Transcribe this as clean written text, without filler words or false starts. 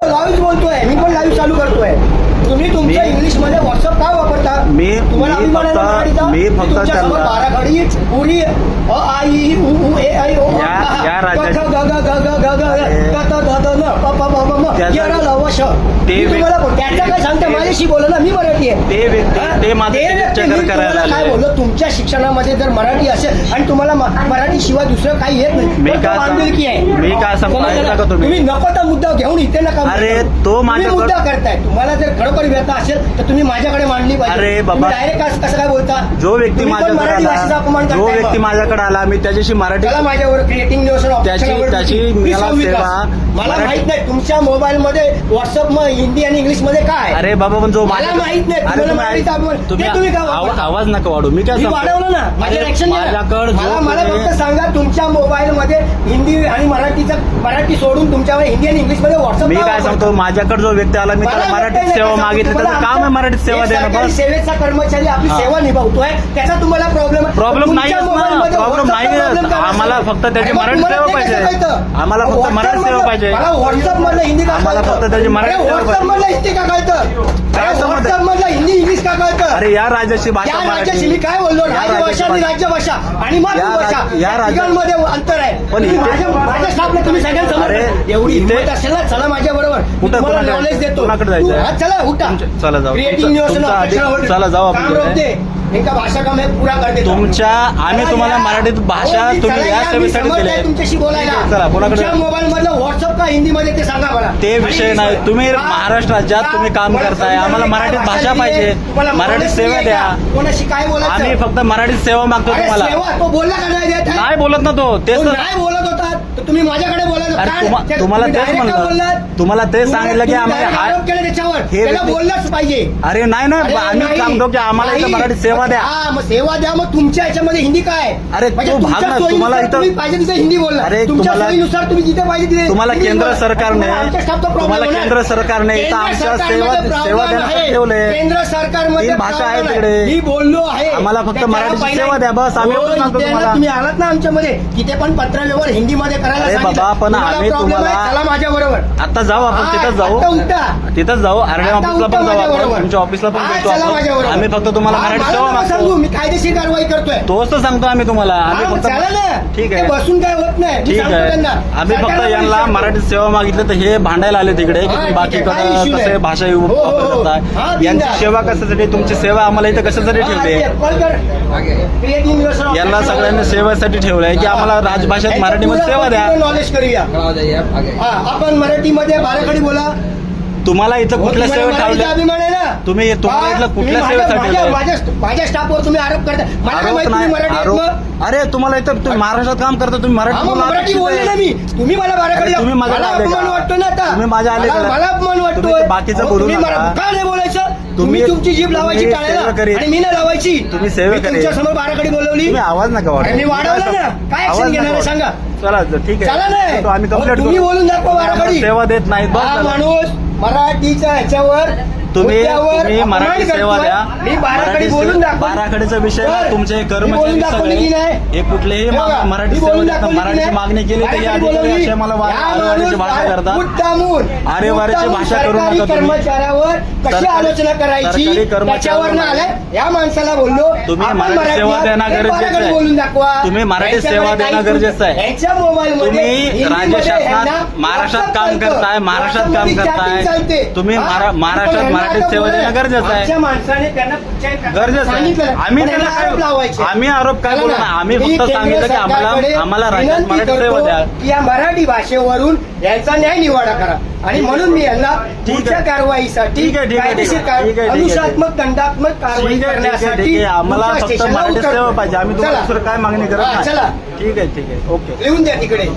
Live बोलतोय, मी पण live चालू करतोय. तुम्ही तुमच्या इंग्लिश मध्ये व्हॉट्सअप का वापरता? तुम्हाला मी फक्त त्यांना बाराखडी पुरी आई उ ए आई ओ त्याचा काय सांगते? माझ्याशी बोला ना, मी मराठी आहे. काय बोललो? तुमच्या शिक्षणामध्ये जर मराठी असेल आणि तुम्हाला मराठी शिवाय दुसरं काही येत नाही, बांधिलकी आहे. मी काय सांगतो, तुम्ही नको तर मुद्दा घेऊन इथे नका. अरे तो माझा मुद्दा करताय. तुम्हाला जर खरोखर व्यथा असेल तर तुम्ही माझ्याकडे मांडली पाहिजे. अरे बाबा, डायरेक्ट कसं काय बोलता? जो व्यक्ती माझ्याकडे आला मी त्याच्याशी मराठी माझ्यावर क्रिएटिंग मला माहित नाही तुमच्या मोबाईल मध्ये व्हॉट्सअप हिंदी आणि इंग्लिश मध्ये काय. अरे बाबा, पण जो मला माहित नाही. तुम्ही आवाज नका वाढू. मी काय वाढवलं ना माझ्या ऍक्शन. मला फक्त सांगा, तुमच्या मोबाईल मध्ये हिंदी आणि मराठी सोडून तुमच्यावर हिंदी आणि इंग्लिश मध्ये व्हॉट्सअप. मी काय सांगतो, माझ्याकडे जो व्यक्ती आला मी त्याला मराठीत सेवा मागितली, त्याचं काम आहे मराठीत सेवा देणं. सेवेचा कर्मचारी आपली सेवा निभावतोय, त्याचा तुम्हाला प्रॉब्लेम नाही. प्रॉब्लेम नाही. आम्हाला फक्त त्याची मराठी सेवा पाहिजे. आम्हाला फक्त मराठी सेवा पाहिजे. व्हॉट्सअप मधलं हिंदी का? आम्हाला फक्त त्याची मराठी सेवा व्हॉट्सअप मधलं हिंदी का कळतं? व्हॉट्सअप मधलं हिंदी इंग्लिश का कळतं? अरे या राज्याची भाषा राज्याची मी काय बोललो? राजभाषा आणि राज्यभाषा आणि मातृभाषा या राज्यांमध्ये अंतर आहे. पण माझ्या स्टाफला तुम्ही सगळ्यांसमोर एवढी हिंमत असेल ना, चला माझ्या बरोबर, तुम्हाला नॉलेज देतो. चला उठा, चला जाऊ. क्रिएटिंग न्यूज चला जाऊ आपण. इनका भाषा का मैं पूरा कर देता. आम्ही तुम्हाला मराठीत भाषा तुम्ही या सेवेसाठी दिली. तुमच्याशी बोलायला चला कोणाकडे मोबाईल मधलं व्हॉट्सअप का हिंदी मध्ये ते सांगा मला. ते विषय नाही. तुम्ही महाराष्ट्र राज्यात तुम्ही काम करताय, आम्हाला मराठीत भाषा पाहिजे, मराठीत सेवा द्या. कोणाशी काय बोलायचं? आम्ही फक्त मराठीत सेवा मागतो तुम्हाला. तो बोलला का नाही बोलत ना तो. तेच नाही बोलत होता तर तुम्ही माझ्याकडे बोलायचं. तुम्हाला तेच म्हणलं, तुम्हाला तेच सांगितलं की आम्ही आरोप केले त्याच्यावर, त्याला बोललाच पाहिजे. अरे नाही ना, आम्ही सांगतो की आम्हाला इथं मराठीत सेवा द्या. मग सेवा द्या. मग तुमच्या याच्यामध्ये हिंदी काय? अरे तो भाग ना, तुम्हाला इथं पाहिजे तिथे हिंदी बोलला. अरे तुमच्या सोयीनुसार तुम्ही जिथे पाहिजे तिथे. तुम्हाला केंद्र सरकारने इथं आमच्या सेवा देण्यासाठी ठेवले. केंद्र सरकारमध्ये भाषा आहे तिकडे. मी बोललो आहे, आम्हाला फक्त मराठी सेवा द्या बस. आम्ही तुम्ही आलात ना आमच्यामध्ये, तिथे पण पत्र व्यवहार हिंदीमध्ये करायला बाबा, पण आम्ही तुम्हाला चला माझ्या बरोबर. आता जाऊ आपण, तिथंच जाऊ. तिथंच जाऊ. आरडीएम ऑफिसला पण जाऊ आपण, तुमच्या ऑफिसला पण भेटू. आम्ही फक्त तुम्हाला मराठी सेवा मागतो. मी कायदेशीर कारवाई करतोय. तोच तर सांगतो आम्ही तुम्हाला. आम्ही फक्त ठीक आहे, बसून काय होत नाही. ठीक आहे. आम्ही फक्त यांना मराठी सेवा मागितली तर हे भांडायला आले तिकडे की बाकीकडे कसे भाषा वापरताय. यांची सेवा कशासाठी, तुमची सेवा आम्हाला इथं कशासाठी ठेवली? यांना सगळ्यांनी सेवेसाठी ठेवलंय की आम्हाला राजभाषेत मराठीमध्ये सेवा द्या. नॉलेज करूया आपण. मराठीमध्ये बाराखडी बोला. तुम्हाला इथं कुठल्या सेवा ठेवल्या? अभिमान आहे ना तुम्ही तुम्हाला इथलं कुठल्या सेवेसाठी? माझ्या स्टाफवर तुम्ही आरोप करता. अरे तुम्हाला इथं तुम्ही महाराष्ट्रात काम करता, तुम्ही मराठी बोलले ना मी. तुम्ही मला बाराखडी, तुम्ही माझ्या अपमान वाटतो ना आता. तुम्ही माझ्या आले, मला अपमान वाटतोय. बाकीचं बोलू नका. काय नाही बोलायचं. तुम्ही तुमची जीभ लावायची टाळायला आणि मी ना लावायची. तुम्ही सेवा तुमच्या समोर बाराखडी बोलवली, तुम्ही आवाज नका वाढवा. मी वाढवला ना. काय ऍक्शन घेणार आहे सांगा? चला ठीक आहे, चला नाही. आम्ही कंप्लेंट तुम्ही बोलून दाखवा बाराखडी. सेवा देत नाहीत माणूस मराठीच्या ह्याच्यावर तुम्ही मराठी सेवा द्या. मी बाराखडी बोलून दाखव. बाराखडीचा विषय तुमचे कर्मचारी सगळे हे कुठलेही मराठी सेवा देतात. मराठीची मागणी केली तर या विषय मला आरेवारीची भाषा करतात. आरेवारीची भाषा करू नका. कर्मचाऱ्यावर कशी आलोचना करायची त्याच्यावर ना आलाय. या माणसाला बोललो तुम्ही मराठी सेवा देणं गरजेचं आहे. बोलून दाखवा. तुम्ही मराठी सेवा देणं गरजेचं आहे. याच्या मोबाईल तुम्ही राज्य शासनात महाराष्ट्रात काम करताय, महाराष्ट्रात काम करताय. तुम्ही महाराष्ट्रात मराठी सेवा देणं गरजेचं आहे. गरजेचं आहे. आम्ही आरोप काय बोलू ना. आम्ही फक्त सांगितलं की आम्हाला राज्यात मराठी सेवा द्या. या मराठी भाषेवरून यांचा न्याय निवाडा करा. आणि म्हणून मी यांना पुढच्या कारवाईसाठी कायदेशीर अनुशासनात्मक दंडात्मक कारवाई करण्यासाठी आम्हाला फक्त मराठी सेवा पाहिजे. आम्ही तुम्हाला दुसरं काय मागणी करत नाही. चला ठीक आहे, ओके. लिहून द्या तिकडे.